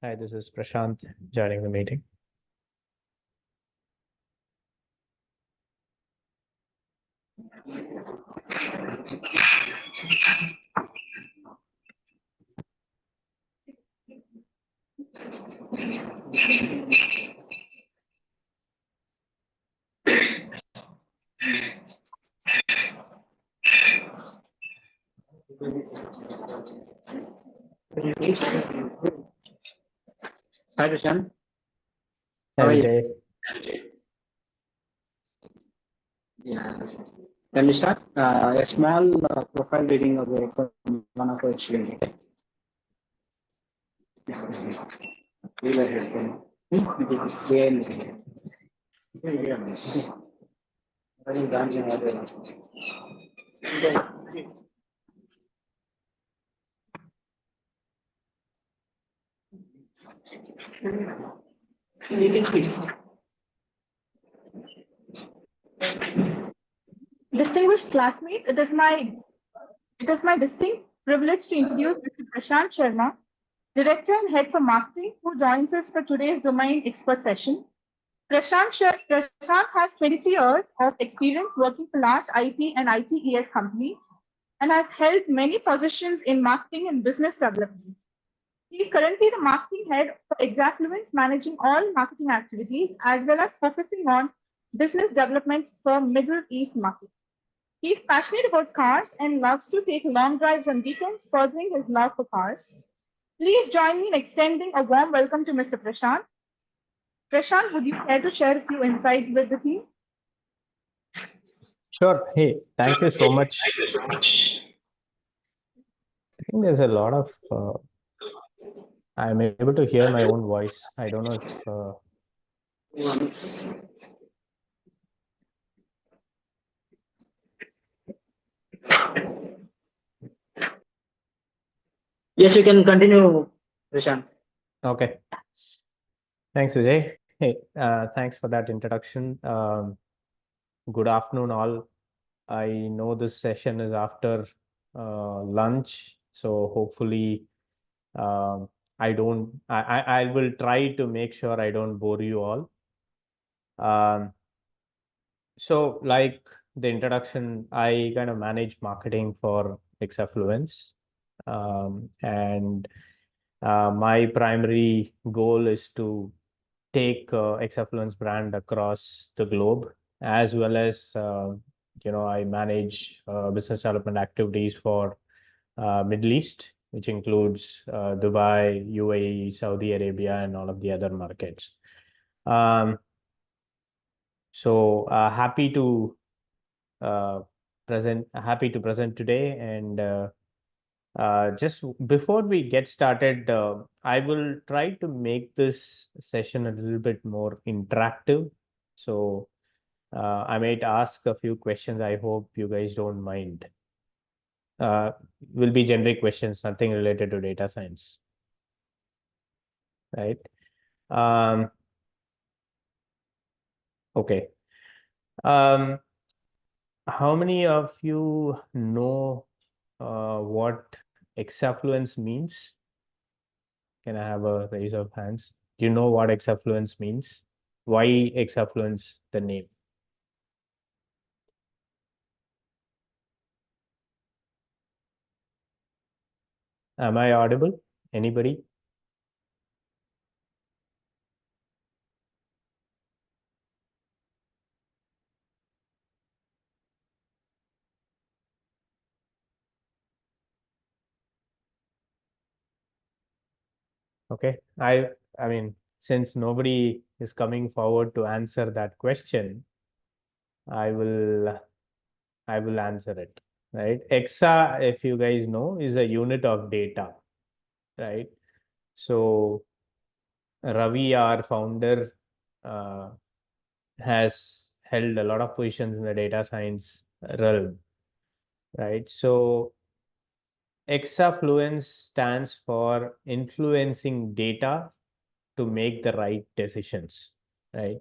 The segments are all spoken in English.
Hi, this is Prashant joining the meeting. Hi, Prashant. Hi, How are you? Vijay. Yeah. Can we start? A small profile reading of from one of our students. Distinguished classmates, it is my distinct privilege to introduce Mr. Prashant Sharma, Director and Head for Marketing, who joins us for today's domain expert session. Prashant has 23 years of experience working for large IT and ITES companies and has held many positions in marketing and business development. He is currently the marketing head for Exafluence, managing all marketing activities as well as focusing on business development for Middle East markets. He's passionate about cars and loves to take long drives on weekends, furthering his love for cars. Please join me in extending a warm welcome to Mr. Prashant. Prashant, would you care to share a few insights with the team? Sure. Hey, thank you so much. I think there's a lot of, I'm able to hear my own voice. I don't know if, Yes, you can continue, Prashant. okay. Thanks, Vijay. Hey, thanks for that introduction. Good afternoon, all. I know this session is after lunch, so hopefully I will try to make sure I don't bore you all. So like the introduction, I kind of manage marketing for Exafluence. And my primary goal is to take Exafluence brand across the globe, as well as, I manage business development activities for Middle East, which includes Dubai, UAE, Saudi Arabia, and all of the other markets. So happy to present today. And just before we get started, I will try to make this session a little bit more interactive. So I might ask a few questions. I hope you guys don't mind. Will be generic questions, nothing related to data science. Right. Okay. How many of you know what Exafluence means? Can I have a raise of hands? Do you know what Exafluence means? Why Exafluence, the name? Am I audible? Anybody? Okay. I mean, since nobody is coming forward to answer that question, I will answer it. Right. Exa, if you guys know, is a unit of data. Right. So Ravi, our founder, has held a lot of positions in the data science realm. Right. So Exafluence stands for influencing data to make the right decisions, right?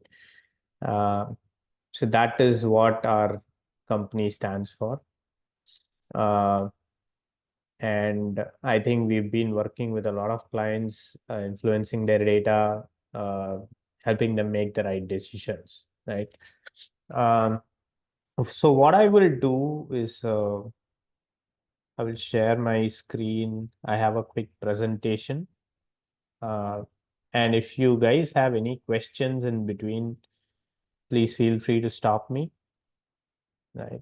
So that is what our company stands for. And I think we've been working with a lot of clients, influencing their data, helping them make the right decisions, right? So what I will do is I will share my screen. I have a quick presentation. And if you guys have any questions in between, please feel free to stop me. Right.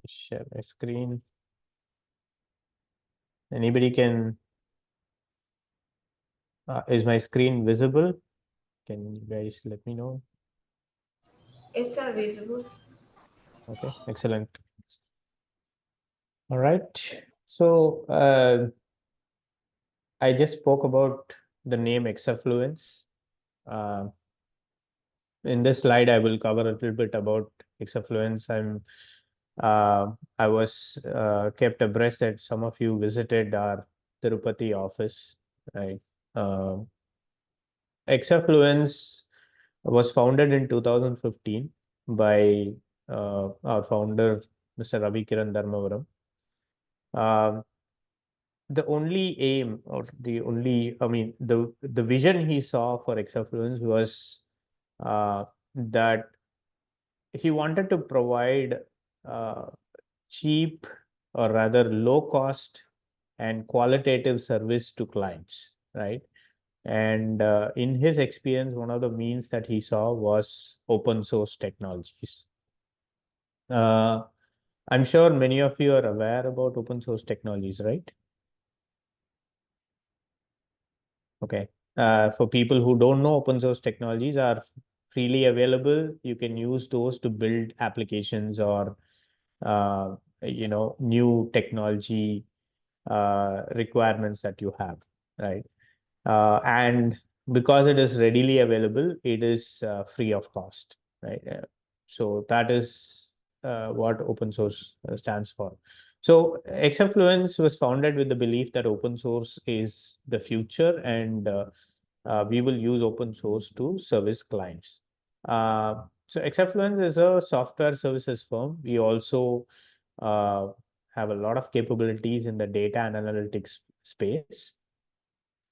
Share my screen. Anybody can, is my screen visible? Can you guys let me know? Yes, sir, visible. Okay, excellent. All right. So I just spoke about the name Exafluence. Uh, in this slide, I will cover a little bit about Exafluence. I was kept abreast that some of you visited our Tirupati office, right? Exafluence was founded in 2015 by our founder, Mr. Ravi Kiran Dharmavaram. The only aim, or the only, I mean, the vision he saw for Exafluence was that he wanted to provide uh, cheap, or rather low cost and qualitative service to clients, right? And in his experience, one of the means that he saw was open source technologies. Uh, I'm sure many of you are aware about open source technologies, right? Okay. For people who don't know, open source technologies are freely available. You can use those to build applications or new technology requirements that you have, right? And because it is readily available, it is free of cost, right? So that is what open source stands for. So Exafluence was founded with the belief that open source is the future, and we will use open source to service clients. So Exafluence is a software services firm. We also uh, have a lot of capabilities in the data and analytics space.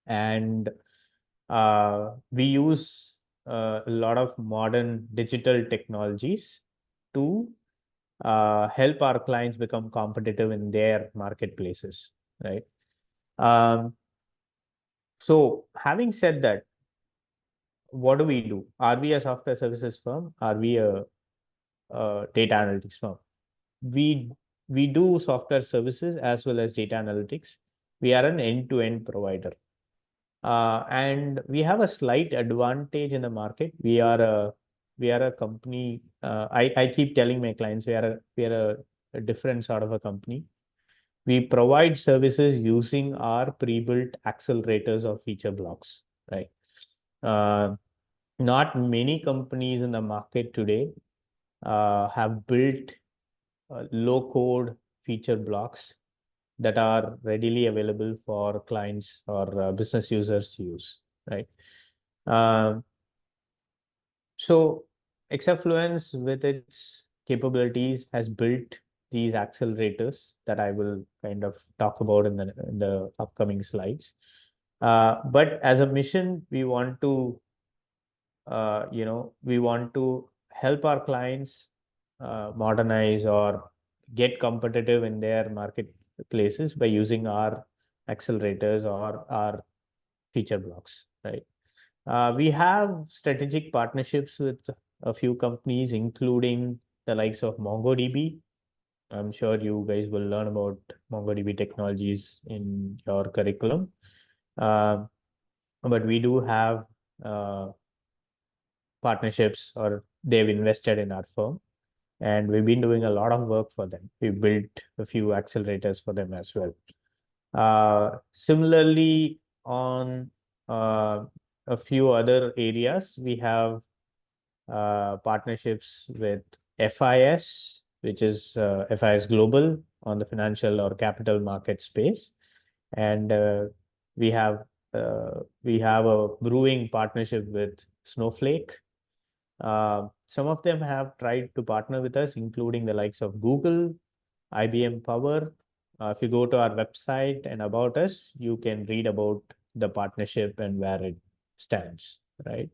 And we use a lot of modern digital technologies to help our clients become competitive in their marketplaces, right? Um, so having said that, what do we do? Are we a software services firm? Are we a data analytics firm? We we do software services as well as data analytics. We are an end-to-end provider. And we have a slight advantage in the market. We are a company. I keep telling my clients we are a different sort of a company. We provide services using our pre-built accelerators or feature blocks, right? Uh, Not many companies in the market today have built low-code feature blocks that are readily available for clients or business users to use, right? Um, so Exafluence, with its capabilities, has built these accelerators that I will kind of talk about in the upcoming slides. But as a mission, we want to help our clients modernize or get competitive in their marketplaces by using our accelerators or our feature blocks, right? We have strategic partnerships with a few companies, including the likes of MongoDB. I'm sure you guys will learn about MongoDB technologies in your curriculum. Uh, but we do have partnerships, or they've invested in our firm, and we've been doing a lot of work for them. We built a few accelerators for them as well. Similarly, on a few other areas, we have partnerships with FIS, which is FIS Global on the financial or capital market space, and we have we have a brewing partnership with Snowflake, Some of them have tried to partner with us, including the likes of Google, IBM Power. If you go to our website and about us, you can read about the partnership and where it stands, right?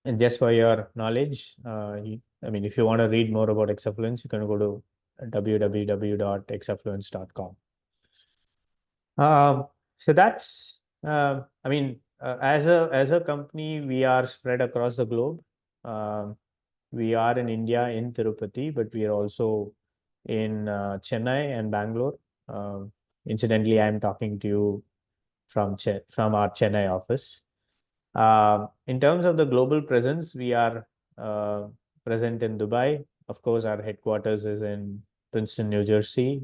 And just for your knowledge, I mean, if you want to read more about Exafluence, you can go to www.exafluence.com. So that's, I mean, as a company, we are spread across the globe. We are in India, in Tirupati, but we are also in Chennai and Bangalore. Incidentally, I'm talking to you from our Chennai office. In terms of the global presence, we are present in Dubai. Of course, our headquarters is in Princeton, New Jersey.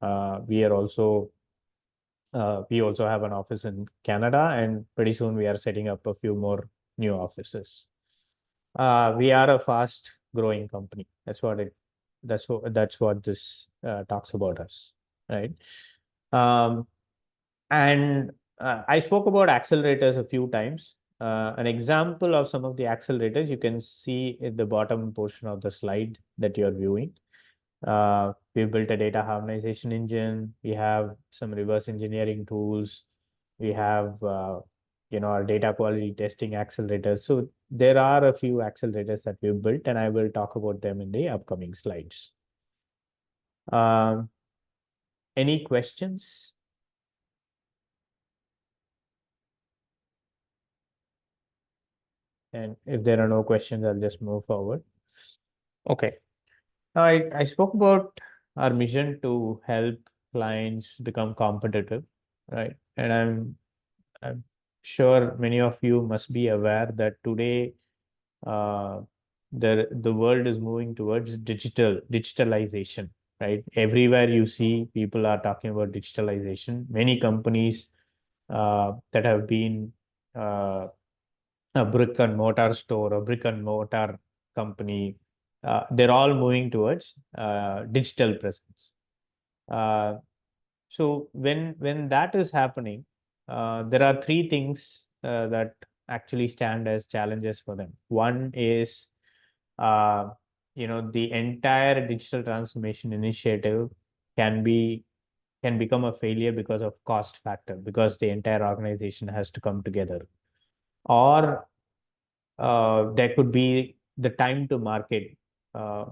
We also have an office in Canada, and pretty soon we are setting up a few more new offices. We are a fast growing company. That's what this talks about us, right? Um, and I spoke about accelerators a few times. An example of some of the accelerators you can see in the bottom portion of the slide that you're viewing. We built a data harmonization engine. We have some reverse engineering tools. We have, our data quality testing accelerators. So there are a few accelerators that we've built, and I will talk about them in the upcoming slides. Any questions? And if there are no questions, I'll just move forward. Okay. I spoke about our mission to help clients become competitive, right? And I'm sure many of you must be aware that today uh, the world is moving towards digitalization, right? Everywhere you see people are talking about digitalization. Many companies that have been a brick and mortar store, a brick and mortar company, they're all moving towards digital presence. So when that is happening, there are three things that actually stand as challenges for them. One is, uh, the entire digital transformation initiative can become a failure because of cost factor, because the entire organization has to come together, or there could be the time to market,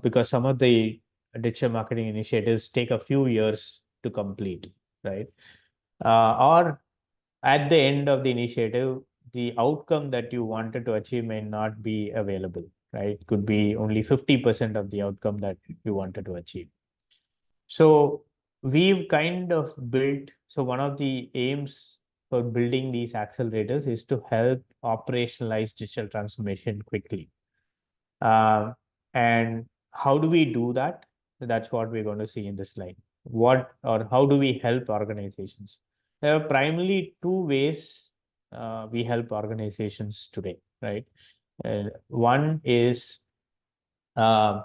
because some of the digital marketing initiatives take a few years to complete, right? Or at the end of the initiative, the outcome that you wanted to achieve may not be available, right? Could be only 50% of the outcome that you wanted to achieve. So we've kind of built, so one of the aims for building these accelerators is to help operationalize digital transformation quickly. Uh, and how do we do that? That's what we're going to see in this slide. What or how do we help organizations? There are primarily two ways we help organizations today, right? One is, uh,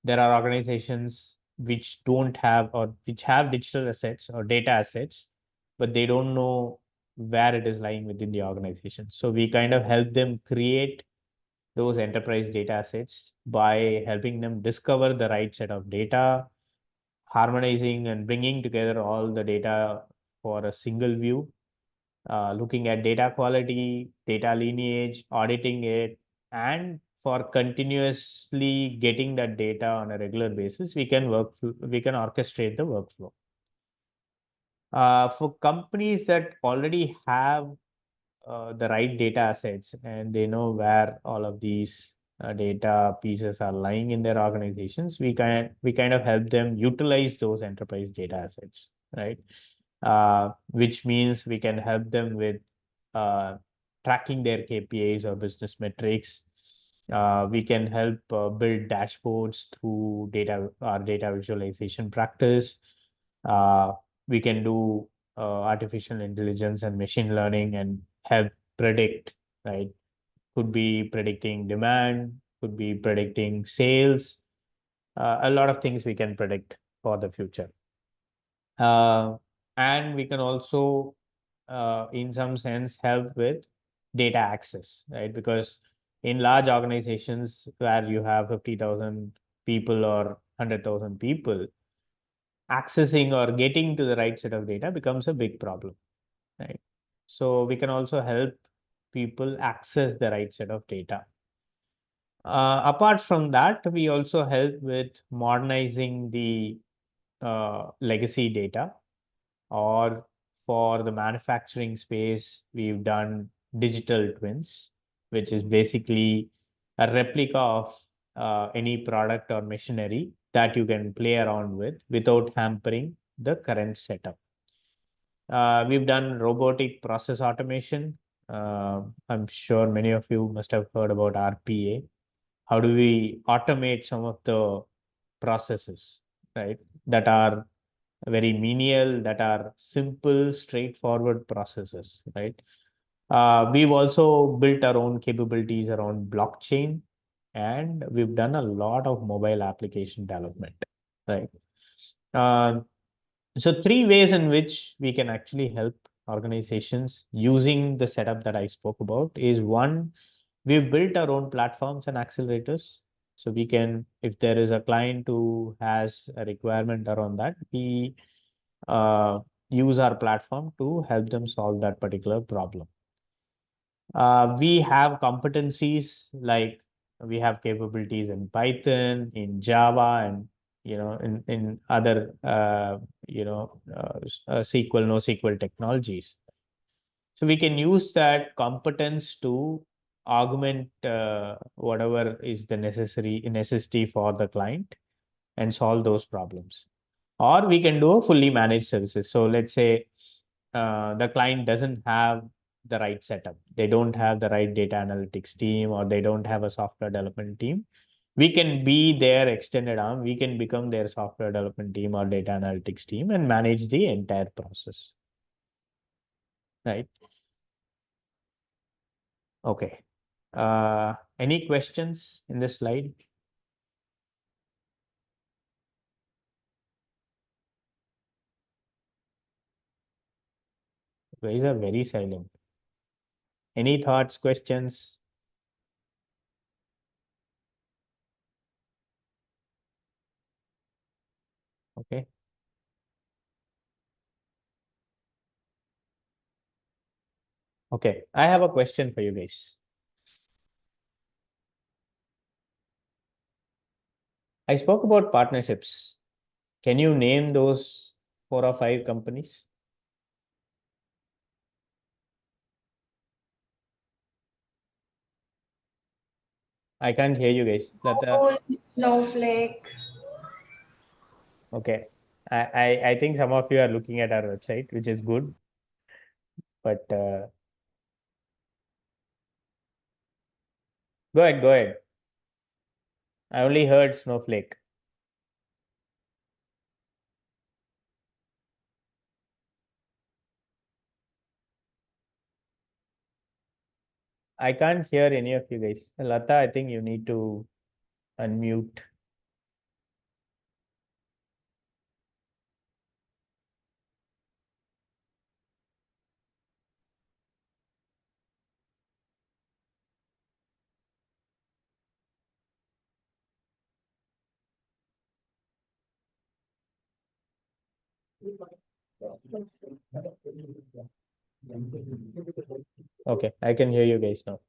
there are organizations which don't have, or which have digital assets or data assets, but they don't know where it is lying within the organization. So we kind of help them create those enterprise data assets by helping them discover the right set of data, harmonizing and bringing together all the data for a single view, looking at data quality, data lineage, auditing it, and for continuously getting that data on a regular basis, we can orchestrate the workflow. For companies that already have the right data assets and they know where all of these data pieces are lying in their organizations, we kind of help them utilize those enterprise data assets, right? Which means we can help them with tracking their KPIs or business metrics. We can help build dashboards through our data visualization practice. We can do artificial intelligence and machine learning and help predict, right? Could be predicting demand, could be predicting sales, a lot of things we can predict for the future. And we can also, in some sense, help with data access, right? Because in large organizations where you have 50,000 people or 100,000 people, accessing or getting to the right set of data becomes a big problem, right? So we can also help people access the right set of data. Apart from that, we also help with modernizing the legacy data, or for the manufacturing space, we've done digital twins, which is basically a replica of any product or machinery that you can play around with without hampering the current setup. We've done robotic process automation. I'm sure many of you must have heard about RPA. How do we automate some of the processes, right, that are very menial, that are simple, straightforward processes, right? We've also built our own capabilities around blockchain, and we've done a lot of mobile application development, right? Uh, so three ways in which we can actually help organizations using the setup that I spoke about is: one, we've built our own platforms and accelerators. So we can, if there is a client who has a requirement around that, we uh, use our platform to help them solve that particular problem. We have competencies like we have capabilities in Python, in Java, and in other SQL, NoSQL technologies. So we can use that competence to augment whatever is the necessity for the client and solve those problems. Or we can do a fully managed services. So let's say the client doesn't have the right setup. They don't have the right data analytics team, or they don't have a software development team. We can be their extended arm. We can become their software development team or data analytics team and manage the entire process. Right. Okay. Any questions in this slide? You guys are very silent. Any thoughts, questions? Okay. Okay. I have a question for you guys. I spoke about partnerships. Can you name those 4 or 5 companies? I can't hear you guys. Oh, Snowflake. Okay. I think some of you are looking at our website, which is good. But go ahead, go ahead. I only heard Snowflake. I can't hear any of you guys. Lata, I think you need to unmute. Okay, I can hear you guys now.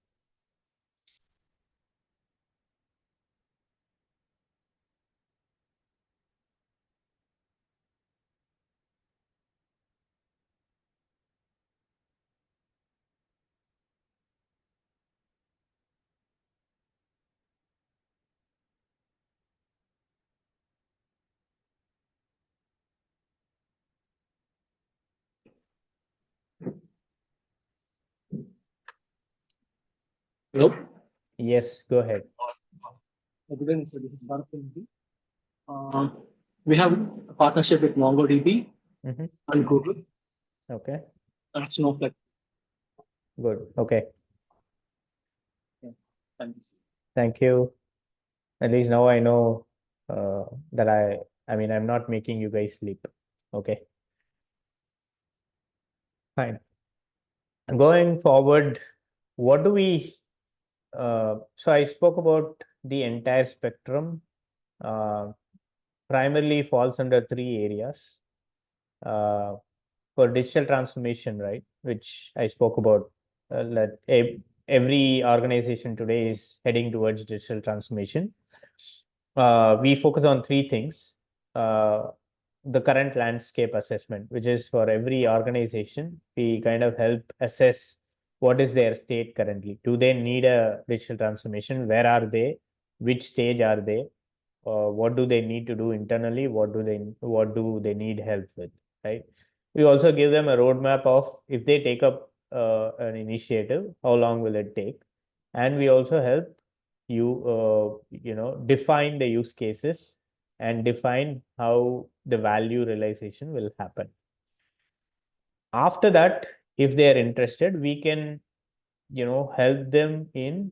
Hello. Yes, go ahead. Good evening, sir. This is Bharat from UP. We have a partnership with MongoDB and Google Okay, and Snowflake. good. Okay, Thank you, sir. thank you. At least now I know that I mean, I'm not making you guys sleep. Okay, fine. Going forward, what do we, so I spoke about the entire spectrum, primarily falls under three areas. For digital transformation, right, which I spoke about, that every organization today is heading towards digital transformation. We focus on three things. The current landscape assessment, which is for every organization, we kind of help assess what is their state currently. Do they need a digital transformation? Where are they? Which stage are they? What do they need to do internally? What do they need help with? Right. We also give them a roadmap of if they take up an initiative, how long will it take? And we also help define the use cases and define how the value realization will happen. After that, if they are interested, we can, help them in,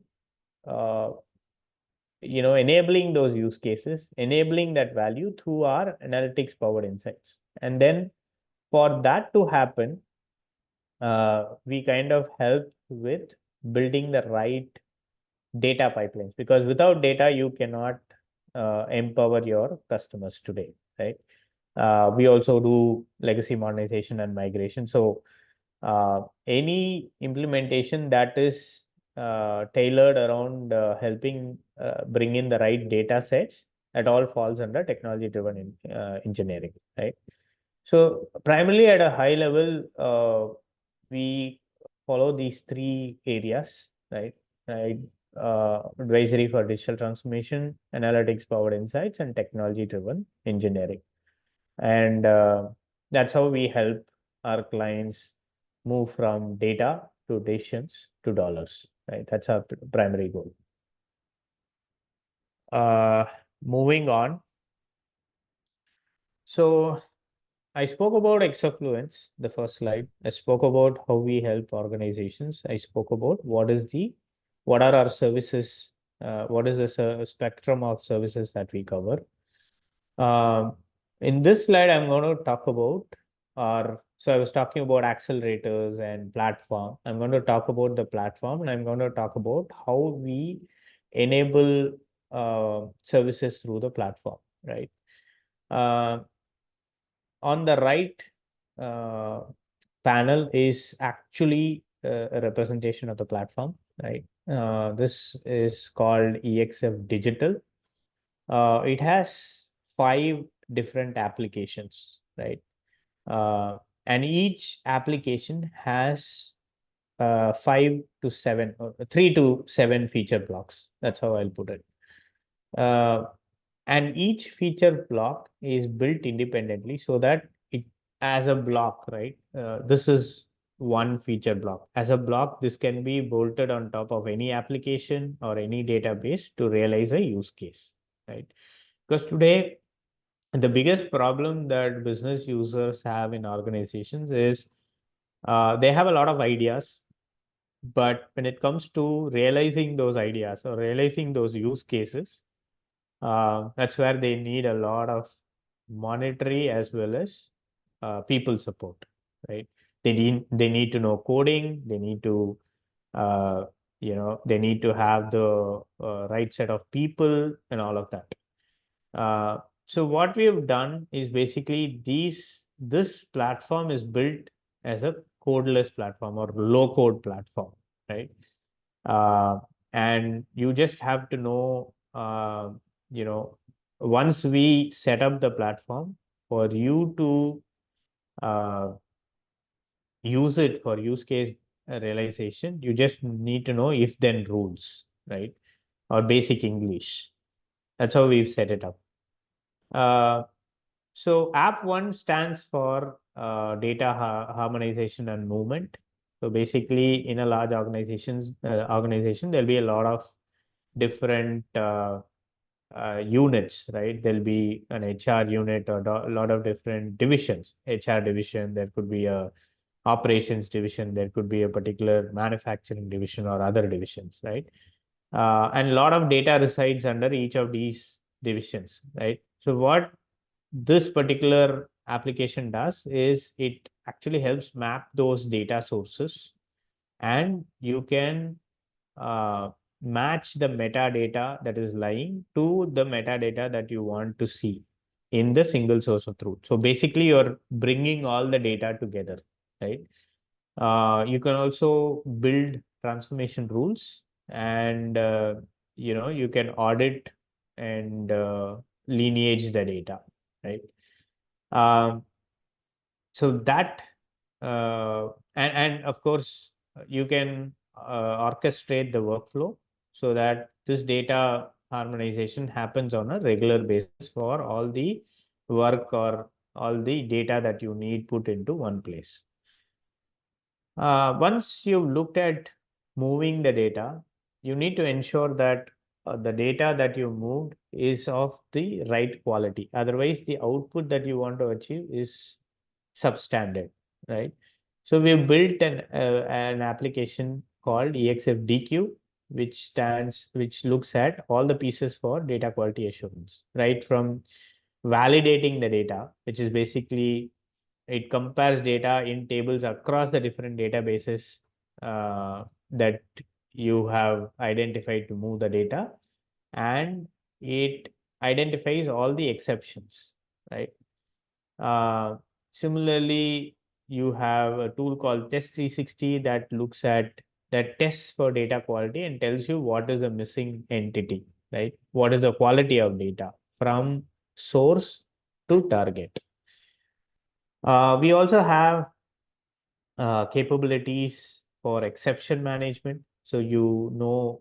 enabling those use cases, enabling that value through our analytics powered insights. And then for that to happen, we kind of help with building the right data pipelines, because without data, you cannot empower your customers today, right? We also do legacy modernization and migration. So any implementation that is tailored around helping bring in the right data sets, that all falls under technology driven engineering, right? So primarily at a high level, we follow these three areas, right? Right. Advisory for digital transformation, analytics powered insights, and technology driven engineering. And that's how we help our clients move from data to decisions to dollars, right? That's our primary goal. Moving on. So I spoke about Exafluence, the first slide. I spoke about how we help organizations. I spoke about what are our services, what is the spectrum of services that we cover. In this slide, I'm going to talk about so I was talking about accelerators and platform. I'm going to talk about the platform, and I'm going to talk about how we enable services through the platform, right? On the right panel is actually a representation of the platform, right? This is called EXF Digital. It has 5 different applications, right? And each application has 5 to 7 or 3 to 7 feature blocks. That's how I'll put it. And each feature block is built independently so that it as a block, right? This is one feature block. As a block, this can be bolted on top of any application or any database to realize a use case, right? Because today, the biggest problem that business users have in organizations is they have a lot of ideas, but when it comes to realizing those ideas or realizing those use cases, that's where they need a lot of monetary as well as people support, right? They need to know coding. They need to they need to have the right set of people and all of that. So what we have done is basically this platform is built as a codeless platform or low code platform, right? And you just have to know, once we set up the platform for you to use it for use case realization, you just need to know if then rules, right? Or basic English. That's how we've set it up. So app 1 stands for data harmonization and movement. So basically, in a large organization, there'll be a lot of different units, right? There'll be an HR unit or a lot of different divisions. HR division, there could be a operations division, there could be a particular manufacturing division or other divisions, right? And a lot of data resides under each of these divisions, right? So what this particular application does is it actually helps map those data sources and you can match the metadata that is lying to the metadata that you want to see in the single source of truth. So basically, you're bringing all the data together, right? You can also build transformation rules, and you can audit and lineage the data, right? Um, so that and of course you can orchestrate the workflow so that this data harmonization happens on a regular basis for all the work or all the data that you need put into one place. Once you've looked at moving the data, you need to ensure that the data that you moved is of the right quality. Otherwise, the output that you want to achieve is substandard, right? So we've built an application called EXFDQ, which looks at all the pieces for data quality assurance, right? From validating the data, which is basically it compares data in tables across the different databases that you have identified to move the data, and it identifies all the exceptions, right? Uh, Similarly, you have a tool called Test 360 that tests for data quality and tells you what is the missing entity, right? What is the quality of data from source to target. We also have capabilities for exception management. So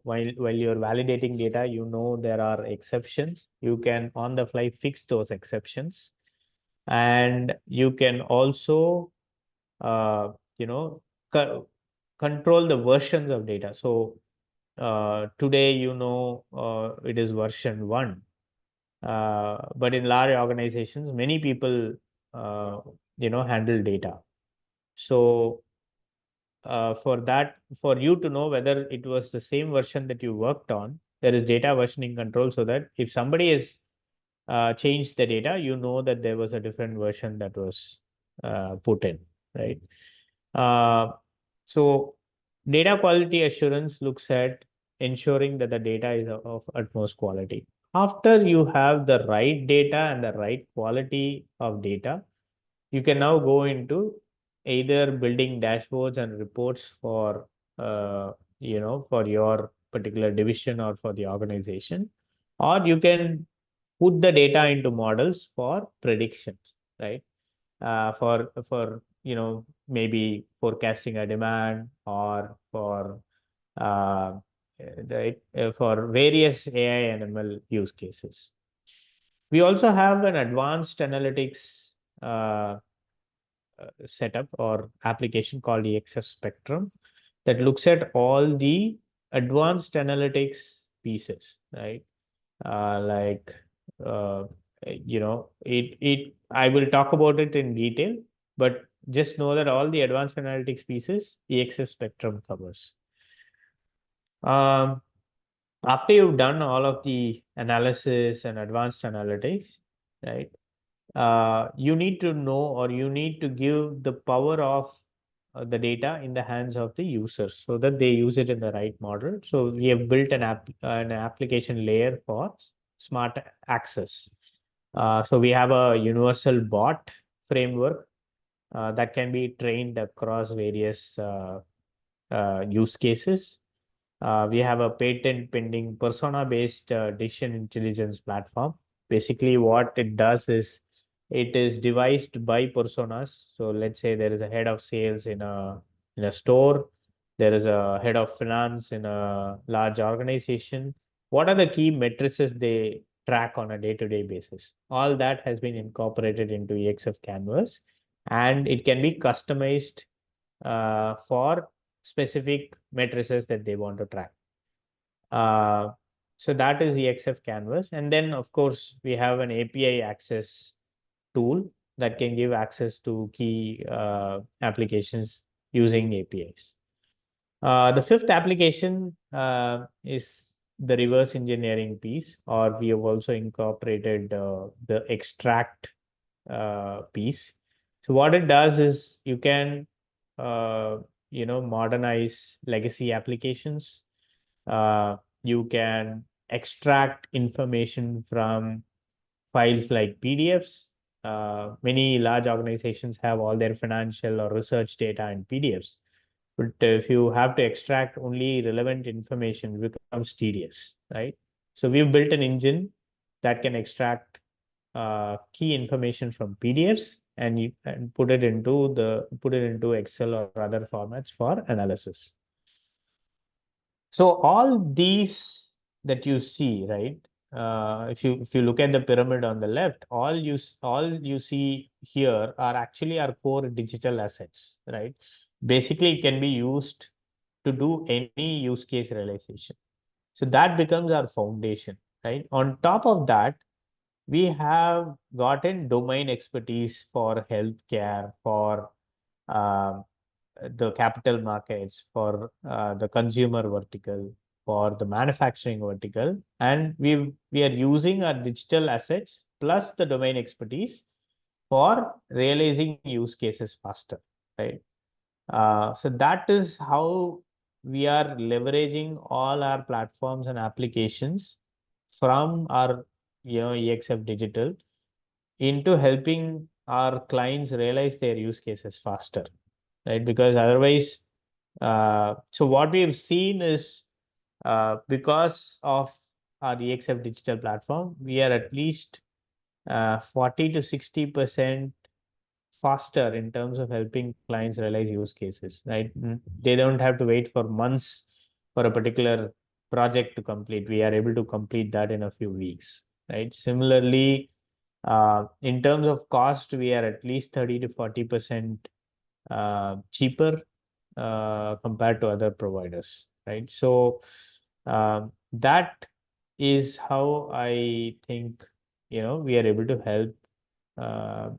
while you're validating data, there are exceptions. You can on the fly fix those exceptions, and you can also uh, you know co control the versions of data. So today it is version 1, but in large organizations many people handle data. So for you to know whether it was the same version that you worked on, there is data versioning control, so that if somebody has changed the data, you know that there was a different version that was put in, right? Uh, so data quality assurance looks at ensuring that the data is of utmost quality. After you have the right data and the right quality of data, you can now go into either building dashboards and reports for your particular division or for the organization, or you can put the data into models for predictions, right? For maybe forecasting a demand, or uh, for various AI and ML use cases. We also have an advanced analytics uh, setup or application called EXF Spectrum that looks at all the advanced analytics pieces, right? Like it I will talk about it in detail, but just know that all the advanced analytics pieces EXF Spectrum covers. Um, After you've done all of the analysis and advanced analytics, right? You need to know, or you need to give the power of the data in the hands of the users so that they use it in the right model. So we have built an application layer for smart access. So we have a universal bot framework that can be trained across various use cases. We have a patent pending persona based decision intelligence platform. Basically, what it does is it is devised by personas. So let's say there is a head of sales in a store, there is a head of finance in a large organization. What are the key matrices they track on a day-to-day basis? All that has been incorporated into EXF Canvas, and it can be customized for specific matrices that they want to track. So that is the EXF Canvas. And then, of course, we have an API access tool that can give access to key applications using APIs. The fifth application is the reverse engineering piece, or we have also incorporated the extract piece. So what it does is you can modernize legacy applications. You can extract information from files like PDFs. Many large organizations have all their financial or research data in PDFs. But if you have to extract only relevant information, it becomes tedious, right? So we've built an engine that can extract key information from PDFs and put it into Excel or other formats for analysis. So all these that you see, right? If you look at the pyramid on the left, all you see here are actually our core digital assets, right? Basically, it can be used to do any use case realization. So that becomes our foundation, right? On top of that, we have gotten domain expertise for healthcare, for um, the capital markets, for the consumer vertical, for the manufacturing vertical, and we are using our digital assets plus the domain expertise for realizing use cases faster, right? So that is how we are leveraging all our platforms and applications from our EXF Digital into helping our clients realize their use cases faster, right? Because otherwise, so what we have seen is because of our EXF digital platform, we are at least 40 to 60% faster in terms of helping clients realize use cases, right? They don't have to wait for months for a particular project to complete. We are able to complete that in a few weeks, right? Similarly, in terms of cost, we are at least 30 to 40% cheaper compared to other providers, right? So that is how I think we are able to help uh,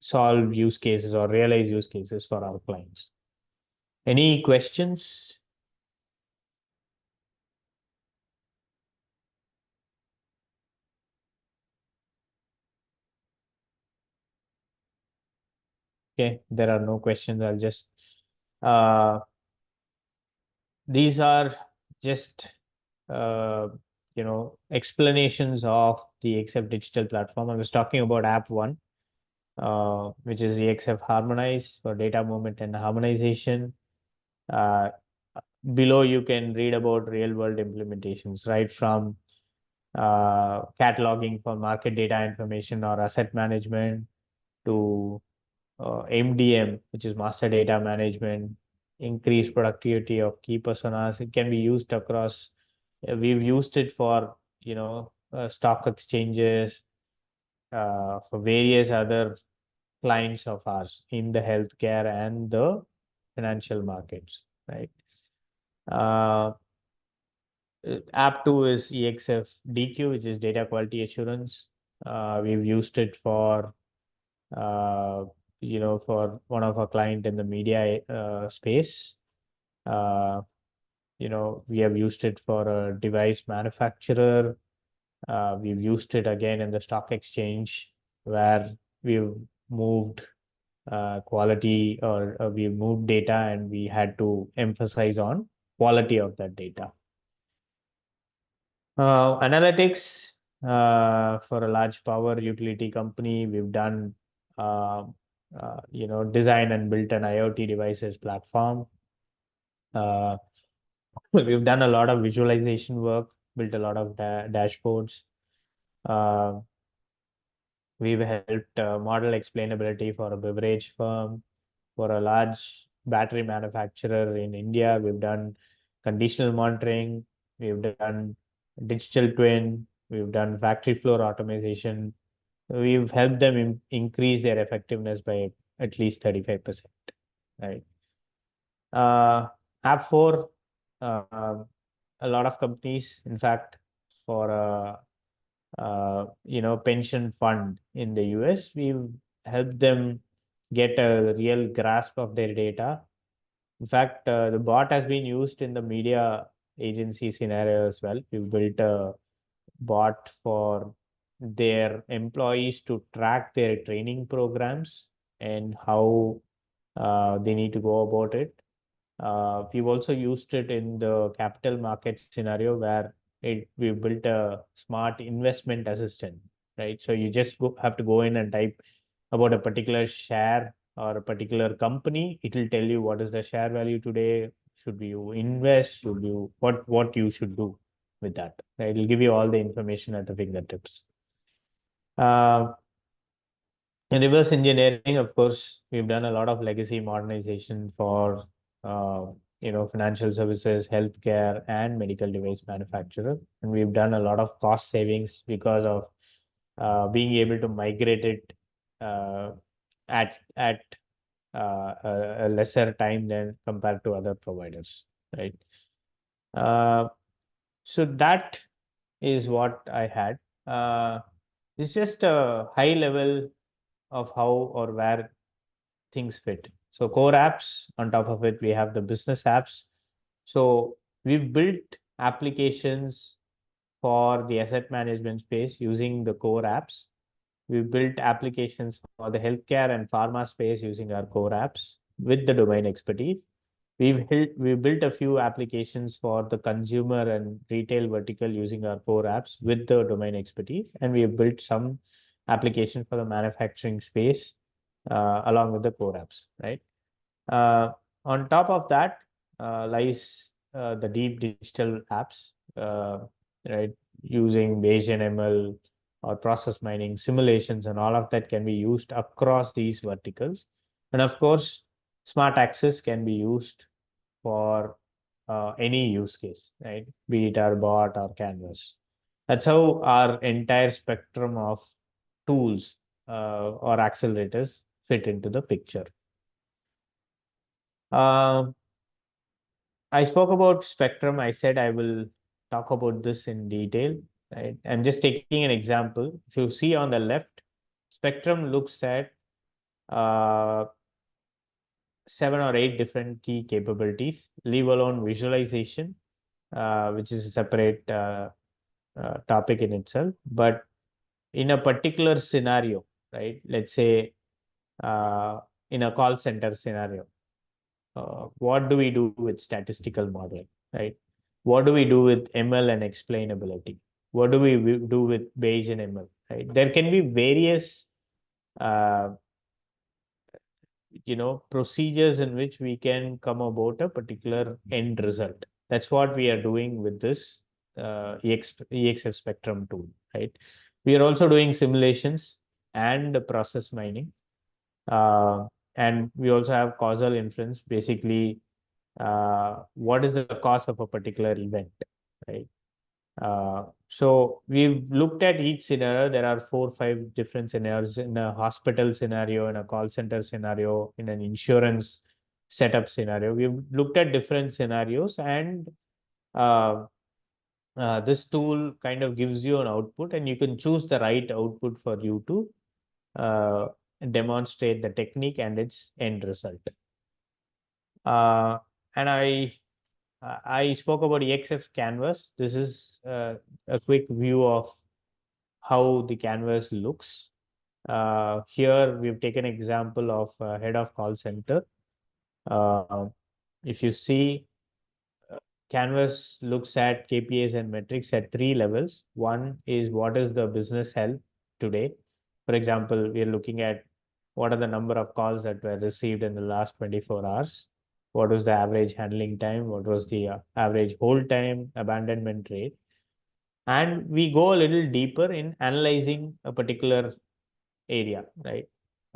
solve use cases or realize use cases for our clients. Any questions? Okay, there are no questions. I'll just these are just explanations of the XF digital platform. I was talking about app one, which is the XF Harmonize for data movement and harmonization. Uh, Below you can read about real world implementations, right from cataloging for market data information or asset management to MDM, which is master data management, increase productivity of key personas. It can be used across. We've used it for stock exchanges, for various other clients of ours in the healthcare and the financial markets, right? Uh, App 2 is EXF DQ, which is data quality assurance. We've used it for for one of our client in the media space. Uh, we have used it for a device manufacturer. We've used it again in the stock exchange where we've moved quality or we've moved data and we had to emphasize on quality of that data. Analytics for a large power utility company, we've done design and built an IoT devices platform. We've done a lot of visualization work, built a lot of dashboards. Uh, we've helped model explainability for a beverage firm, for a large battery manufacturer in India. We've done conditional monitoring. We've done digital twin. We've done factory floor automation. We've helped them increase their effectiveness by at least 35%, right? App 4, a lot of companies, in fact, for pension fund in the US, we've helped them get a real grasp of their data. In fact, the bot has been used in the media agency scenario as well. We've built a bot for their employees to track their training programs and how they need to go about it. We've also used it in the capital market scenario where we built a smart investment assistant, right? So you just have to go in and type about a particular share or a particular company. It will tell you what is the share value today. Should you invest? Should you what you should do with that? Right? It will give you all the information at the fingertips. In reverse engineering, of course, we've done a lot of legacy modernization for uh, financial services, healthcare, and medical device manufacturer, and we've done a lot of cost savings because of being able to migrate it uh, at a lesser time than compared to other providers, right? Uh, so that is what I had. It's just a high level of how or where things fit. So core apps, on top of it, we have the business apps. So we've built applications for the asset management space using the core apps. We've built applications for the healthcare and pharma space using our core apps with the domain expertise. We've built a few applications for the consumer and retail vertical using our core apps with the domain expertise, and we have built some application for the manufacturing space along with the core apps, right? Uh, on top of that lies the deep digital apps, right? Using Bayesian ML or process mining simulations, and all of that can be used across these verticals. And of course, smart access can be used for any use case, right? Be it our bot or canvas. That's how our entire spectrum of tools or accelerators fit into the picture. I spoke about spectrum. I said I will talk about this in detail. Right? I'm just taking an example. If you see on the left, spectrum looks at uh, 7 or 8 different key capabilities, leave alone visualization, which is a separate topic in itself. But in a particular scenario, right? Let's say in a call center scenario, what do we do with statistical modeling, right? What do we do with ML and explainability? What do we do with Bayesian ML, right? There can be various, uh, procedures in which we can come about a particular end result. That's what we are doing with this EXF Spectrum tool, right? We are also doing simulations and process mining. And we also have causal inference, basically what is the cause of a particular event, right? So we've looked at each scenario. There are 4 or 5 different scenarios in a hospital scenario, in a call center scenario, in an insurance setup scenario. We've looked at different scenarios, and uh, this tool kind of gives you an output, and you can choose the right output for you to uh, demonstrate the technique and its end result. And I spoke about EXF canvas. This is a quick view of how the canvas looks. Here we've taken example of head of call center. Uh, if you see, canvas looks at KPIs and metrics at 3 levels. One is what is the business health today. For example, we are looking at what are the number of calls that were received in the last 24 hours. What was the average handling time? What was the average hold time, abandonment rate? And we go a little deeper in analyzing a particular area, right?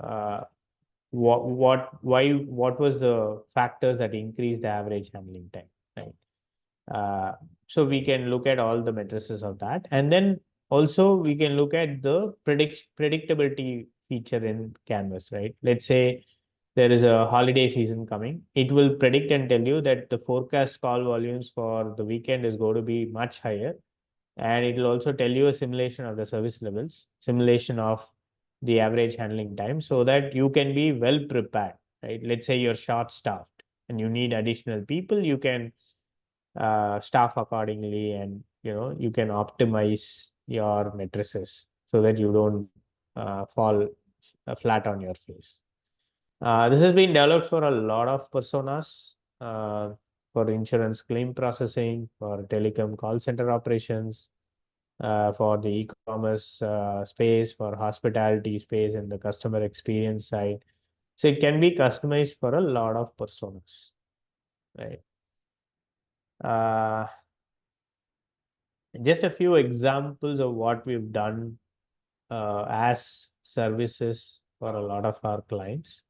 Uh, what was the factors that increased the average handling time, right? So we can look at all the matrices of that, and then also we can look at the predictability feature in Canvas, right? Let's say there is a holiday season coming. It will predict and tell you that the forecast call volumes for the weekend is going to be much higher, and it will also tell you a simulation of the service levels, simulation of the average handling time, so that you can be well prepared, right? Let's say you're short staffed and you need additional people, you can staff accordingly, and you can optimize your matrices so that you don't fall flat on your face. This has been developed for a lot of personas. for insurance claim processing, for telecom call center operations, for the e-commerce space, for hospitality space, and the customer experience side. So it can be customized for a lot of personas, right? Just a few examples of what we've done as services for a lot of our clients.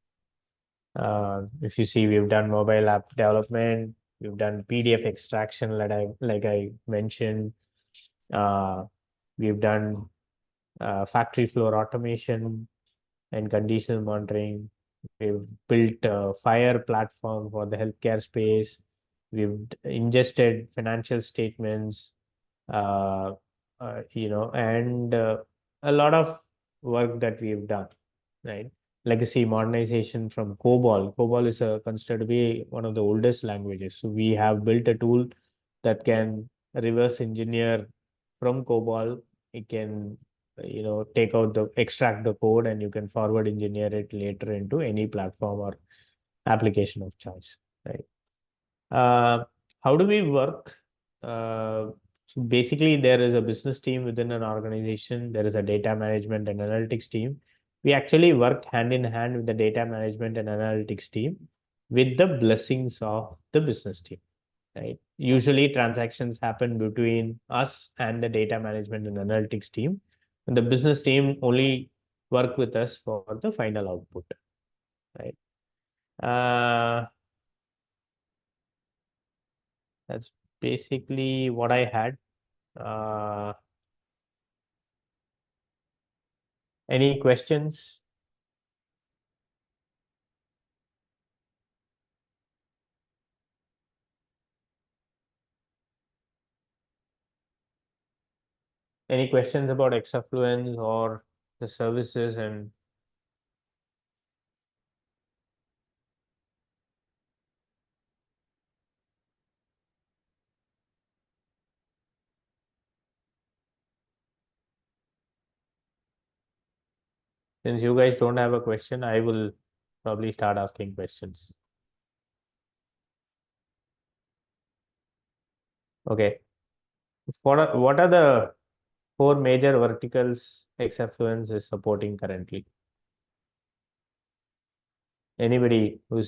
If you see, we've done mobile app development, we've done PDF extraction, like I mentioned. We've done factory floor automation and condition monitoring. We've built a fire platform for the healthcare space. We've ingested financial statements, uh, and a lot of work that we've done, right? Legacy modernization from COBOL. COBOL is considered to be one of the oldest languages. So we have built a tool that can reverse engineer from COBOL. It can, extract the code, and you can forward engineer it later into any platform or application of choice, right? How do we work? So basically, there is a business team within an organization. There is a data management and analytics team. We actually work hand in hand with the data management and analytics team with the blessings of the business team, right? Usually, transactions happen between us and the data management and analytics team, and the business team only work with us for the final output, right? That's basically what I had. Any questions? Any questions about Exafluence or the services? And since you guys don't have a question, I will probably start asking questions. Okay. What are the 4 major verticals Exafluence is supporting currently? Anybody who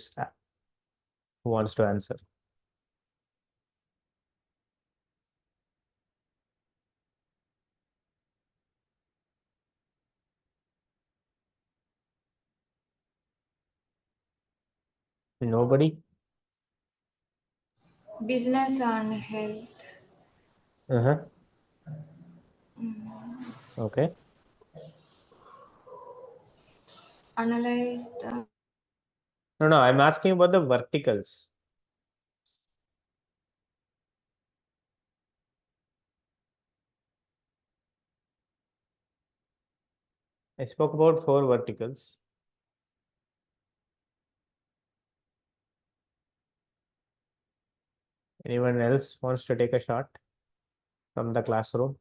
wants to answer? Nobody? Business and health. Uh-huh. Okay. Analyze the No, I'm asking about the verticals. I spoke about 4 verticals. Anyone else wants to take a shot from the classroom,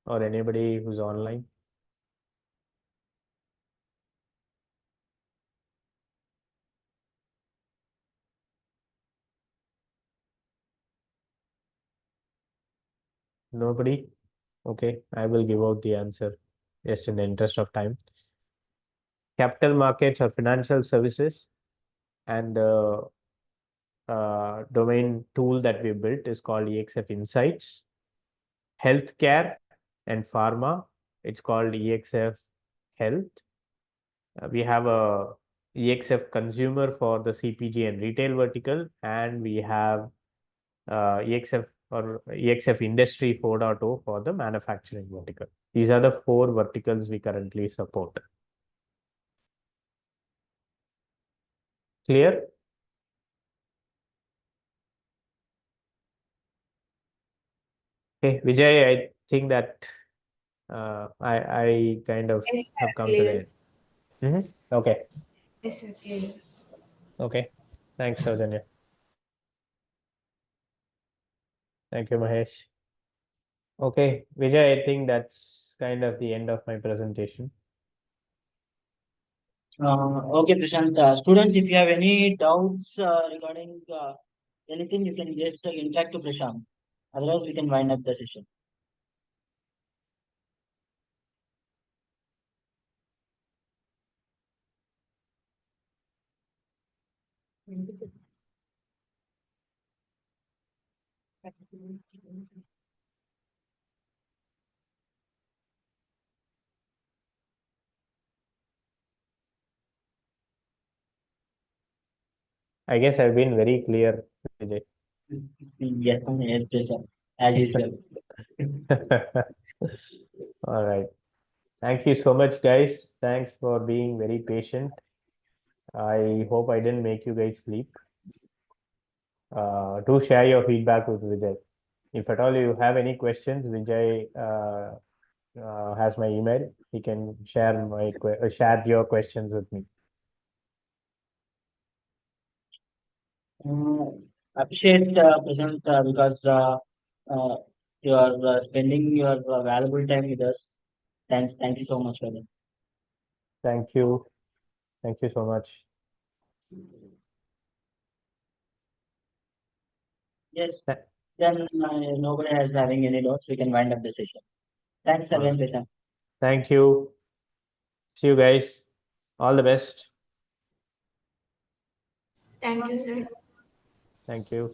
or anybody who's online? Nobody? Okay, I will give out the answer just in the interest of time. Capital markets or financial services, and the domain tool that we built is called EXF Insights. Healthcare and pharma, it's called EXF Health. We have a EXF consumer for the CPG and retail vertical, and we have EXF or EXF Industry 4.0 for the manufacturing vertical. These are the 4 verticals we currently support. Clear? Okay, Vijay, I think that I kind of yes, sir, have come to clear. the end. Okay, Yes, sir, clear. okay. Thanks, Saujanya. Thank you, Mahesh. Okay, Vijay, I think that's kind of the end of my presentation. Okay, Prashant. Students, if you have any doubts regarding anything, you can just interact to Prashant. Otherwise, we can wind up the session. I guess I've been very clear, Vijay. Yes, yes, Prashant. As usual. All right. Thank you so much, guys. Thanks for being very patient. I hope I didn't make you guys sleep. Do share your feedback with Vijay. If at all you have any questions, Vijay has my email. He can share your questions with me. Uh, Appreciate Prashant because uh, you are spending your valuable time with us. Thank you so much for that. Thank you. Thank you so much. Yes, Th- then nobody has having any doubts. We can wind up the session. Thanks again, Prashant. Thank you. See you guys. All the best. Thank you, sir. Thank you.